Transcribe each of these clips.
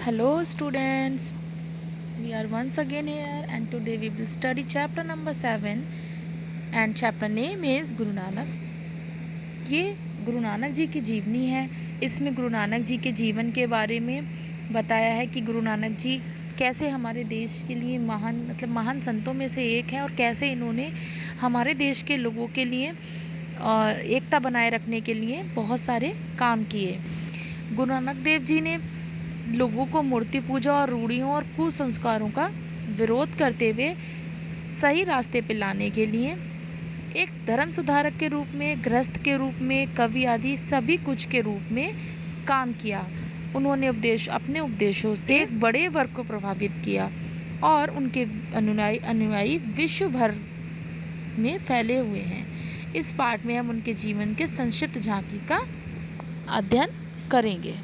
Hello students, we are once again here and today we will study chapter number 7 and chapter name is Guru Nanak. ये गुरु नानक जी की जीवनी है। इसमें गुरु नानक जी के जीवन के बारे में बताया है कि गुरु नानक जी कैसे हमारे देश के लिए महान संतों में से एक हैं और कैसे इन्होंने हमारे देश के लोगों के लिए एकता बनाए रखने के लिए बहुत सारे काम किए। गुरु नानक देव जी ने लोगों को मूर्ति पूजा और रूढ़ियों और कुसंस्कारों का विरोध करते हुए सही रास्ते पर लाने के लिए एक धर्म सुधारक के रूप में, गृहस्थ के रूप में, कवि आदि सभी कुछ के रूप में काम किया। उन्होंने अपने उपदेशों से एक बड़े वर्ग को प्रभावित किया और उनके अनुयायी विश्व भर में फैले हुए हैं। इस पाठ में हम उनके जीवन के संक्षिप्त झांकी का अध्ययन करेंगे।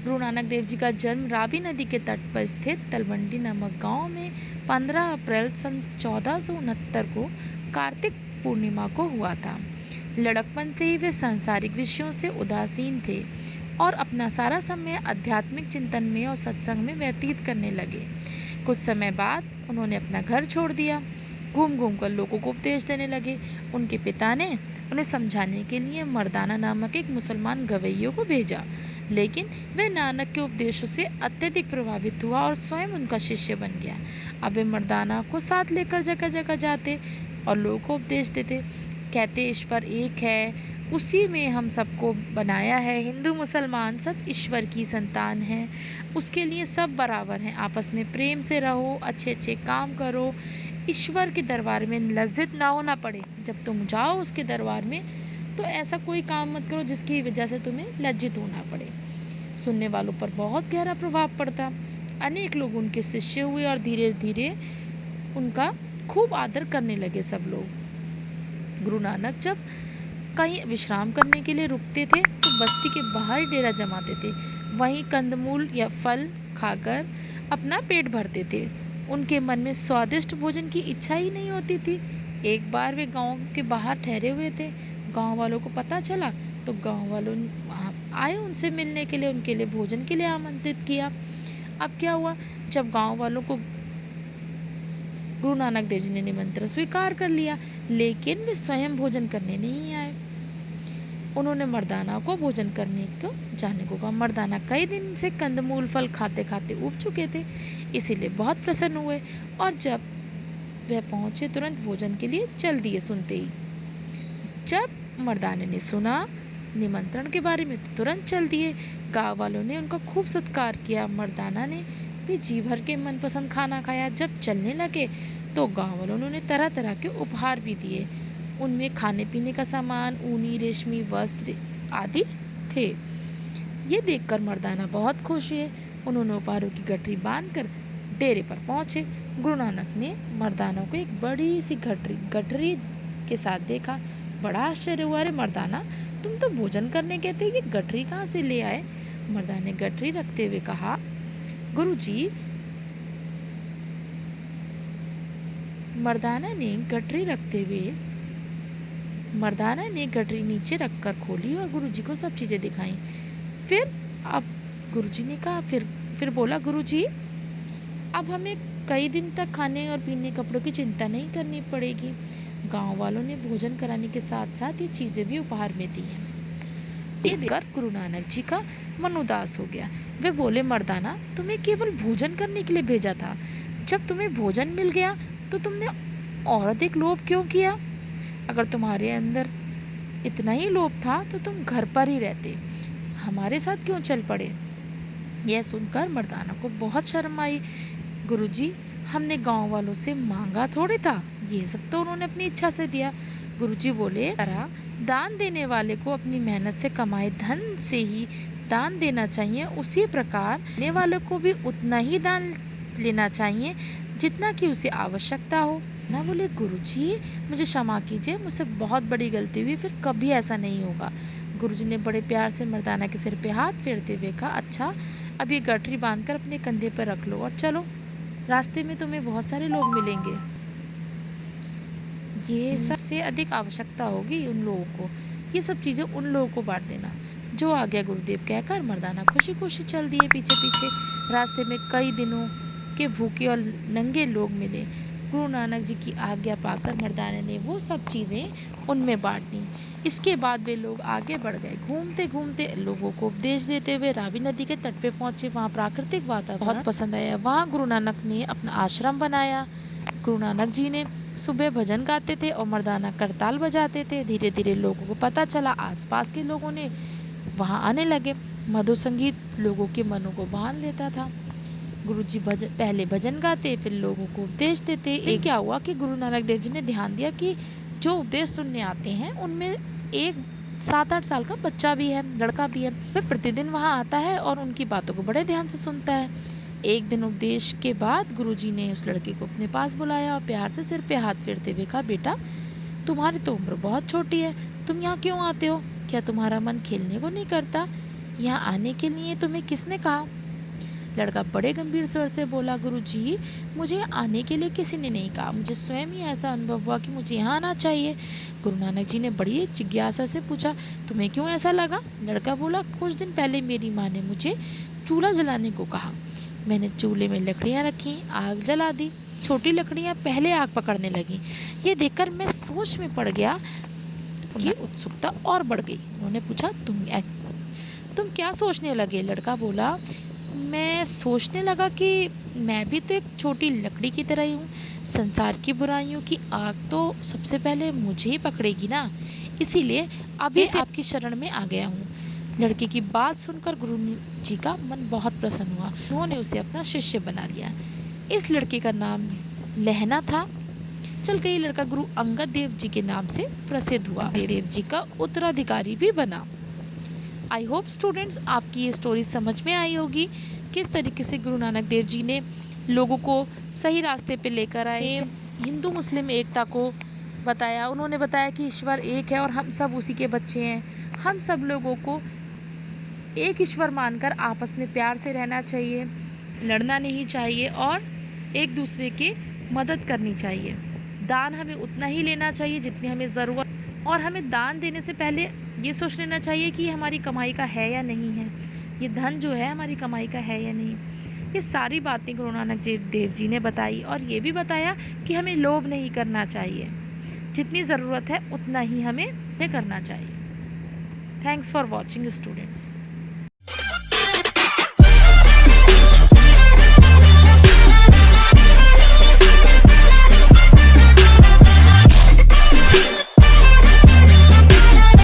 गुरु नानक देव जी का जन्म रावी नदी के तट पर स्थित तलवंडी नामक गांव में 15 अप्रैल सन 1469 को कार्तिक पूर्णिमा को हुआ था। लड़कपन से ही वे सांसारिक विषयों से उदासीन थे और अपना सारा समय आध्यात्मिक चिंतन में और सत्संग में व्यतीत करने लगे। कुछ समय बाद उन्होंने अपना घर छोड़ दिया, घूम घूम कर लोगों को उपदेश देने लगे। उनके पिता ने उन्हें समझाने के लिए मर्दाना नामक एक मुसलमान गवैये को भेजा, लेकिन वे नानक के उपदेशों से अत्यधिक प्रभावित हुआ और स्वयं उनका शिष्य बन गया। अब वे मर्दाना को साथ लेकर जगह जगह जाते और लोगों को उपदेश देते। कहते ईश्वर एक है, उसी में हम सबको बनाया है। हिंदू मुसलमान सब ईश्वर की संतान हैं, उसके लिए सब बराबर हैं। आपस में प्रेम से रहो, अच्छे अच्छे काम करो, ईश्वर के दरबार में लज्जित ना होना पड़े। जब तुम जाओ उसके दरबार में तो ऐसा कोई काम मत करो जिसकी वजह से तुम्हें लज्जित होना पड़े। सुनने वालों पर बहुत गहरा प्रभाव पड़ता। अनेक लोग उनके शिष्य हुए और धीरे धीरे उनका खूब आदर करने लगे सब लोग। गुरु नानक जब कहीं विश्राम करने के लिए रुकते थे तो बस्ती के बाहर डेरा जमाते थे, वहीं कंदमूल या फल खाकर अपना पेट भरते थे। उनके मन में स्वादिष्ट भोजन की इच्छा ही नहीं होती थी। एक बार वे गांव के बाहर ठहरे हुए थे। गांव वालों को पता चला तो गांव वालों आए उनसे मिलने के लिए, उनके लिए भोजन के लिए आमंत्रित किया। अब क्या हुआ, जब गांव वालों को गुरु नानक देव जी ने निमंत्रण स्वीकार कर लिया, लेकिन वे स्वयं भोजन करने नहीं आए। उन्होंने मर्दाना को भोजन करने को जाने को कहा। मर्दाना कई दिन से कंदमूल फल खाते खाते ऊब चुके थे, इसीलिए बहुत प्रसन्न हुए और जब वह पहुंचे तुरंत भोजन के लिए चल दिए। सुनते ही जब मर्दाने ने सुना निमंत्रण के बारे में तो तुरंत चल दिए। गाँव वालों ने उनका खूब सत्कार किया। मर्दाना ने भी जी भर के मनपसंद खाना खाया। जब चलने लगे तो गाँव वालों ने उन्हें तरह तरह के उपहार भी दिए। उनमें खाने पीने का सामान, ऊनी रेशमी वस्त्र आदि थे। ये देखकर मर्दाना बहुत खुश हुए। उन्होंने उपहारों की गठरी बांधकर डेरे पर पहुंचे। गुरु नानक ने मर्दाना को एक बड़ी सी गठरी के साथ देखा। बड़ा आश्चर्य हुआ, अरे मर्दाना, तुम तो भोजन करने गए थे, ये गठरी कहाँ से ले आए? मर्दाना ने गठरी रखते हुए कहा, गुरुजी। मर्दाना ने गठरी नीचे रखकर खोली और गुरुजी को सब चीज़ें दिखाई। अब गुरुजी ने कहा, फिर बोला, गुरुजी, अब हमें कई दिन तक खाने और पीने कपड़ों की चिंता नहीं करनी पड़ेगी। गांव वालों ने भोजन कराने के साथ साथ ये चीज़ें भी उपहार में दी हैं। ये देखकर गुरु नानक जी का मन उदास हो गया। वे बोले, मर्दाना, तुम्हें केवल भोजन करने के लिए भेजा था। जब तुम्हें भोजन मिल गया तो तुमने और अधिक लोभ क्यों किया? अगर तुम्हारे अंदर इतना ही लोभ था तो तुम घर पर ही रहते, हमारे साथ क्यों चल पड़े? यह सुनकर मर्दाना को बहुत शर्म आई। गुरुजी, हमने गांव वालों से मांगा थोड़े था, ये सब तो उन्होंने अपनी इच्छा से दिया। गुरुजी बोले, दान देने वाले को अपनी मेहनत से कमाए धन से ही दान देना चाहिए, उसी प्रकार देने वाले को भी उतना ही दान लेना चाहिए जितना कि उसे आवश्यकता हो। ना बोले, गुरुजी, मुझे क्षमा कीजिए, मुझसे बहुत बड़ी गलती हुई, फिर कभी ऐसा नहीं होगा। गुरुजी ने बड़े प्यार से मर्दाना के सिर पे हाथ फेरते हुए कहा, अच्छा, अब ये गठरी बांधकर अपने कंधे पर रख लो और चलो, रास्ते में तुम्हें बहुत सारे लोग मिलेंगे। ये सबसे अधिक आवश्यकता होगी उन लोगों को। ये सब चीज़ें उन लोगों को बांट देना। जो आ गया गुरुदेव कहकर मर्दाना खुशी खुशी चल दिए पीछे पीछे। रास्ते में कई दिनों के भूखे और नंगे लोग मिले। गुरु नानक जी की आज्ञा पाकर मर्दाने ने वो सब चीज़ें उनमें बांट दी। इसके बाद वे लोग आगे बढ़ गए। घूमते घूमते लोगों को उपदेश देते हुए रावी नदी के तट पे पहुंचे। वहाँ प्राकृतिक वातावरण बहुत पसंद आया। वहाँ गुरु नानक ने अपना आश्रम बनाया। गुरु नानक जी ने सुबह भजन गाते थे और मर्दाना करताल बजाते थे। धीरे धीरे लोगों को पता चला, आसपास के लोगों ने वहाँ आने लगे। मधुर संगीत लोगों के मनों को बांध लेता था। गुरुजी पहले भजन गाते, फिर लोगों को उपदेश देते। एक क्या हुआ कि गुरु नानक देव जी ने ध्यान दिया कि जो उपदेश सुनने आते हैं उनमें एक 7-8 साल का बच्चा भी है, लड़का भी है। वह प्रतिदिन वहाँ आता है और उनकी बातों को बड़े ध्यान से सुनता है। एक दिन उपदेश के बाद गुरुजी ने उस लड़के को अपने पास बुलाया और प्यार से सिर पे हाथ फेरते हुए कहा, बेटा तुम्हारी तो उम्र बहुत छोटी है, तुम यहाँ क्यों आते हो? क्या तुम्हारा मन खेलने को नहीं करता? यहाँ आने के लिए तुम्हें किसने कहा? लड़का बड़े गंभीर स्वर से बोला, गुरुजी मुझे आने के लिए किसी ने नहीं कहा, मुझे स्वयं ही ऐसा अनुभव हुआ कि मुझे यहाँ आना चाहिए। गुरु नानक जी ने बड़ी जिज्ञासा से पूछा, तुम्हें क्यों ऐसा लगा? लड़का बोला, कुछ दिन पहले मेरी माँ ने मुझे चूल्हा जलाने को कहा। मैंने चूल्हे में लकड़ियाँ रखी, आग जला दी। छोटी लकड़ियाँ पहले आग पकड़ने लगी। ये देखकर मैं सोच में पड़ गया कि उत्सुकता और बढ़ गई। उन्होंने पूछा, तुम क्या सोचने लगे? लड़का बोला, मैं सोचने लगा कि मैं भी तो एक छोटी लकड़ी की तरह ही हूँ। संसार की बुराइयों की आग तो सबसे पहले मुझे ही पकड़ेगी ना, इसीलिए अभी से आपकी शरण में आ गया हूँ। लड़के की बात सुनकर गुरु जी का मन बहुत प्रसन्न हुआ। उन्होंने उसे अपना शिष्य बना लिया। इस लड़के का नाम लहना था। चल के ये लड़का गुरु अंगद देव जी के नाम से प्रसिद्ध हुआ। देव जी का उत्तराधिकारी भी बना। आई होप स्टूडेंट्स आपकी ये स्टोरी समझ में आई होगी, किस तरीके से गुरु नानक देव जी ने लोगों को सही रास्ते पे लेकर आए, हिंदू मुस्लिम एकता को बताया। उन्होंने बताया कि ईश्वर एक है और हम सब उसी के बच्चे हैं। हम सब लोगों को एक ईश्वर मानकर आपस में प्यार से रहना चाहिए, लड़ना नहीं चाहिए और एक दूसरे की मदद करनी चाहिए। दान हमें उतना ही लेना चाहिए जितनी हमें ज़रूरत, और हमें दान देने से पहले ये सोच लेना चाहिए कि ये हमारी कमाई का है या नहीं है, ये धन जो है हमारी कमाई का है या नहीं। ये सारी बातें गुरु नानक देव जी ने बताई और ये भी बताया कि हमें लोभ नहीं करना चाहिए, जितनी ज़रूरत है उतना ही हमें करना चाहिए। Thanks for watching students.